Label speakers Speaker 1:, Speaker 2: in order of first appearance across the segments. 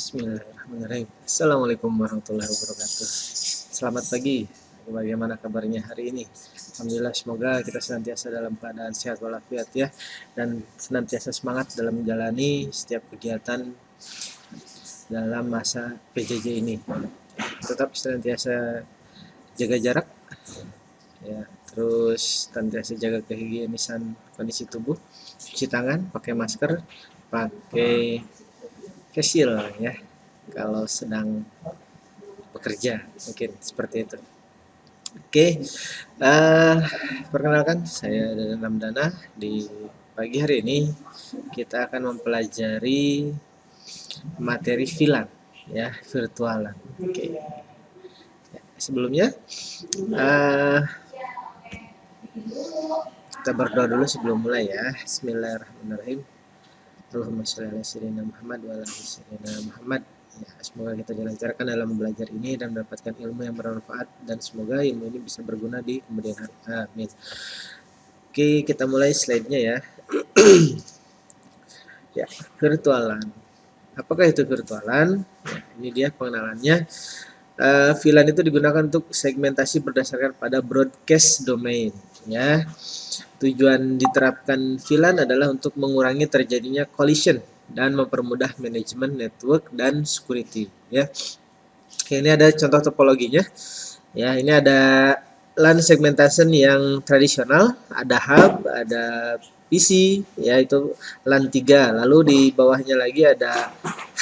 Speaker 1: Bismillahirrahmanirrahim. Assalamualaikum warahmatullahi wabarakatuh. Selamat pagi. Bagaimana kabarnya hari ini? Alhamdulillah, semoga kita senantiasa dalam keadaan sehat walafiat ya, dan senantiasa semangat dalam menjalani setiap kegiatan dalam masa PJJ ini. Tetap senantiasa jaga jarak ya, terus senantiasa jaga kehigienisan kondisi tubuh, cuci tangan, pakai masker, pakai face shield ya kalau sedang bekerja, mungkin seperti itu. Oke, perkenalkan saya Dadan Ramdana. Di pagi hari ini kita akan mempelajari materi VLAN ya, virtualan. Oke, sebelumnya kita berdoa dulu sebelum mulai ya. Bismillahirrahmanirrahim. Allahumma sholli ala sayyidina Muhammad wa ala ali sayyidina Muhammad. Ya, semoga kita dilancarkan dalam belajar ini dan mendapatkan ilmu yang bermanfaat, dan semoga ilmu ini bisa berguna di kemudian hari. Amin. Oke, kita mulai slide-nya ya. Ya, virtualan. Apakah itu virtualan? Ya, ini dia pengenalannya. VLAN itu digunakan untuk segmentasi berdasarkan pada broadcast domain ya. Tujuan diterapkan VLAN adalah untuk mengurangi terjadinya collision dan mempermudah manajemen network dan security ya. Oke, ini ada contoh topologinya ya. Ini ada LAN segmentation yang tradisional, ada hub, ada PC ya, itu LAN 3. Lalu di bawahnya lagi ada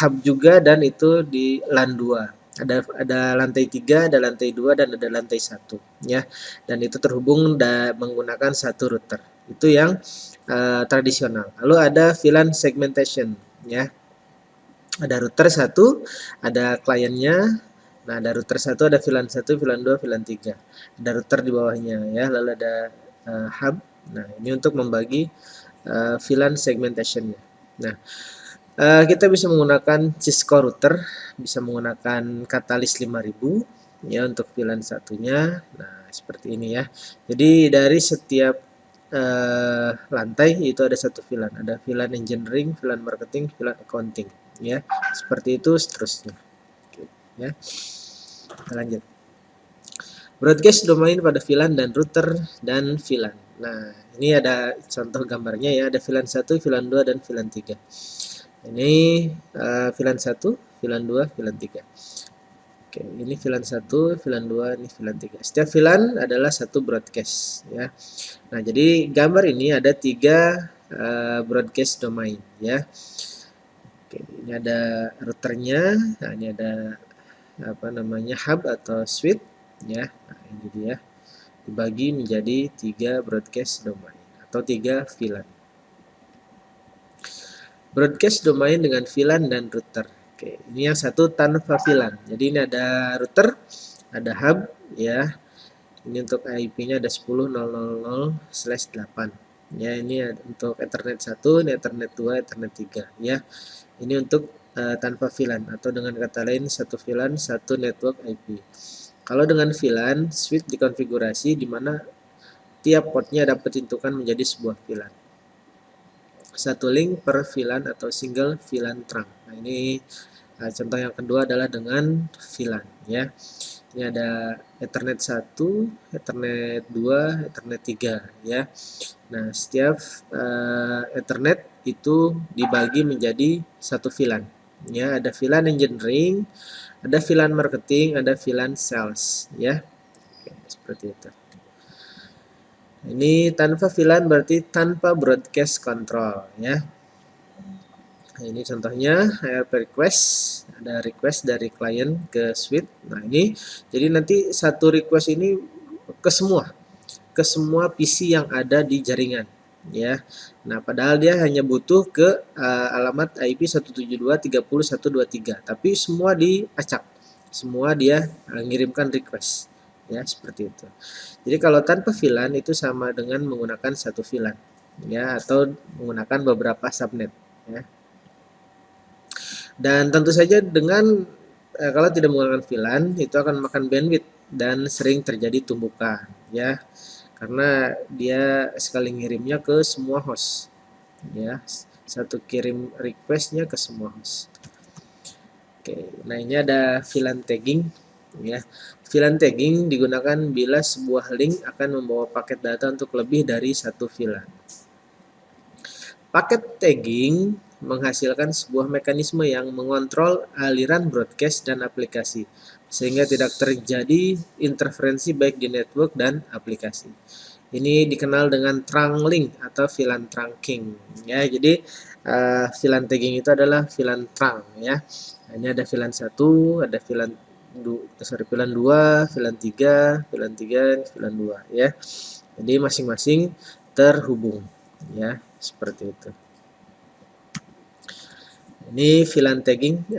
Speaker 1: hub juga, dan itu di LAN 2. Ada lantai 3, ada lantai 2, dan ada lantai 1 ya. Dan itu terhubung menggunakan satu router. Itu yang tradisional. Lalu ada VLAN segmentation ya. Ada router 1, ada kliennya. Nah, ada router 1, ada VLAN 1, VLAN 2, VLAN 3. Ada router di bawahnya ya. Lalu ada hub. Nah, ini untuk membagi VLAN segmentation-nya. Nah, kita bisa menggunakan Cisco router, bisa menggunakan Catalyst 5000 ya untuk VLAN satunya. Nah, seperti ini ya. Jadi dari setiap lantai itu ada satu VLAN. Ada VLAN engineering, VLAN marketing, VLAN accounting ya. Seperti itu seterusnya. Oke, ya. Kita lanjut. Broadcast domain pada VLAN dan router dan VLAN. Nah, ini ada contoh gambarnya ya. Ada VLAN 1, VLAN 2, dan VLAN 3. Ini VLAN 1, VLAN 2, VLAN 3. Oke, ini VLAN 1, VLAN 2, ini VLAN 3. Setiap VLAN adalah satu broadcast ya. Nah, jadi gambar ini ada 3 broadcast domain ya. Oke, ini ada routernya. Nah, ini ada hub atau switch ya. Nah, ini dia. Dibagi menjadi 3 broadcast domain atau 3 VLAN. Broadcast domain dengan VLAN dan router. Oke, ini yang satu tanpa VLAN. Jadi ini ada router, ada hub ya. Ini untuk IP-nya ada 10.0.0/8. Ya, ini untuk Ethernet 1, ini Ethernet 2, Ethernet 3 ya. Ini untuk tanpa VLAN, atau dengan kata lain satu VLAN, satu network IP. Kalau dengan VLAN, switch dikonfigurasi di mana tiap portnya dapat ditentukan menjadi sebuah VLAN. Satu link per VLAN atau single VLAN trunk. Nah, ini contoh yang kedua adalah dengan VLAN ya. Ini ada Ethernet 1, Ethernet 2, Ethernet 3 ya. Nah, setiap Ethernet itu dibagi menjadi satu VLAN ya. Ada VLAN engineering, ada VLAN marketing, ada VLAN sales ya. Oke, seperti itu. Ini tanpa VLAN berarti tanpa broadcast control ya. Nah, ini contohnya request, ada request dari klien ke switch. Nah, ini jadi nanti satu request ini ke semua PC yang ada di jaringan ya. Nah, padahal dia hanya butuh ke alamat IP 172.30.123, tapi semua diacak. Semua dia ngirimkan request ya, seperti itu. Jadi kalau tanpa VLAN itu sama dengan menggunakan satu VLAN ya, atau menggunakan beberapa subnet ya. Dan tentu saja dengan kalau tidak menggunakan VLAN itu akan makan bandwidth dan sering terjadi tumbukan ya, karena dia sekali ngirimnya ke semua host ya, satu kirim requestnya ke semua host. Oke, nah ini ada VLAN tagging ya. VLAN tagging digunakan bila sebuah link akan membawa paket data untuk lebih dari satu VLAN. Paket tagging menghasilkan sebuah mekanisme yang mengontrol aliran broadcast dan aplikasi, sehingga tidak terjadi interferensi baik di network dan aplikasi. Ini dikenal dengan trunk link atau VLAN trunking ya. Jadi VLAN tagging itu adalah VLAN trunk ya. Nah, ini ada VLAN 1, ada VLAN 2, VLAN 3, VLAN 3, VLAN 2 ya. Jadi masing-masing terhubung ya, seperti itu. Ini VLAN tagging,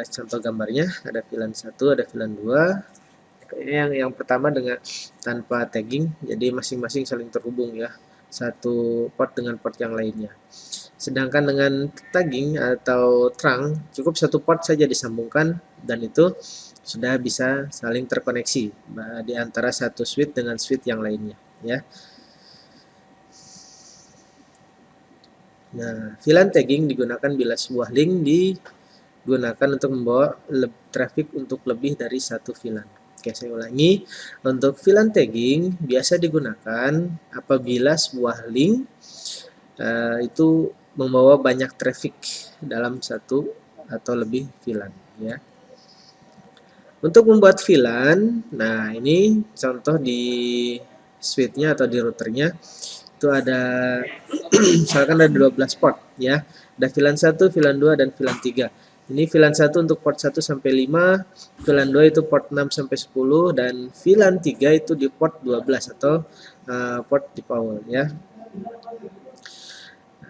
Speaker 1: contoh gambarnya ada VLAN 1, ada VLAN 2. Yang pertama dengan tanpa tagging, jadi masing-masing saling terhubung ya, satu port dengan port yang lainnya. Sedangkan dengan tagging atau trunk, cukup satu port saja disambungkan dan itu sudah bisa saling terkoneksi di antara satu switch dengan switch yang lainnya ya. Nah, VLAN tagging digunakan bila sebuah link digunakan untuk membawa traffic untuk lebih dari satu VLAN. Oke, saya ulangi. Untuk VLAN tagging biasa digunakan apabila sebuah link itu membawa banyak traffic dalam satu atau lebih VLAN ya. Untuk membuat VLAN, nah ini contoh di switch-nya atau di routernya itu ada misalkan ada 12 port ya. Ada VLAN 1, VLAN 2 dan VLAN 3. Ini VLAN 1 untuk port 1 sampai 5, VLAN 2 itu port 6 sampai 10 dan VLAN 3 itu di port 12 atau port di power ya.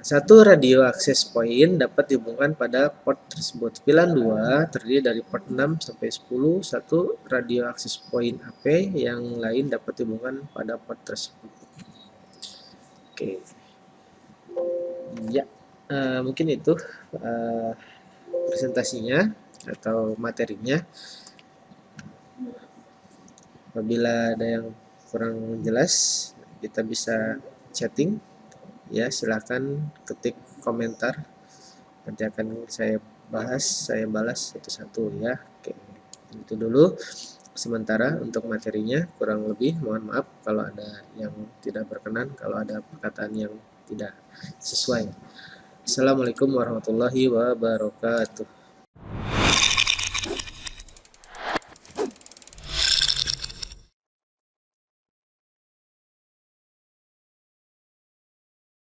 Speaker 1: Satu radio access point dapat dihubungkan pada port tersebut. VLAN 2 terdiri dari port 6 sampai 10, satu radio access point AP yang lain dapat dihubungkan pada port tersebut. Oke. Ya, mungkin itu presentasinya atau materinya. Apabila ada yang kurang jelas, kita bisa chatting. Ya, silakan ketik komentar. Nanti akan saya bahas, saya balas satu-satu ya. Oke, itu dulu sementara untuk materinya. Kurang lebih mohon maaf kalau ada yang tidak berkenan, kalau ada perkataan yang tidak sesuai. Assalamualaikum warahmatullahi wabarakatuh.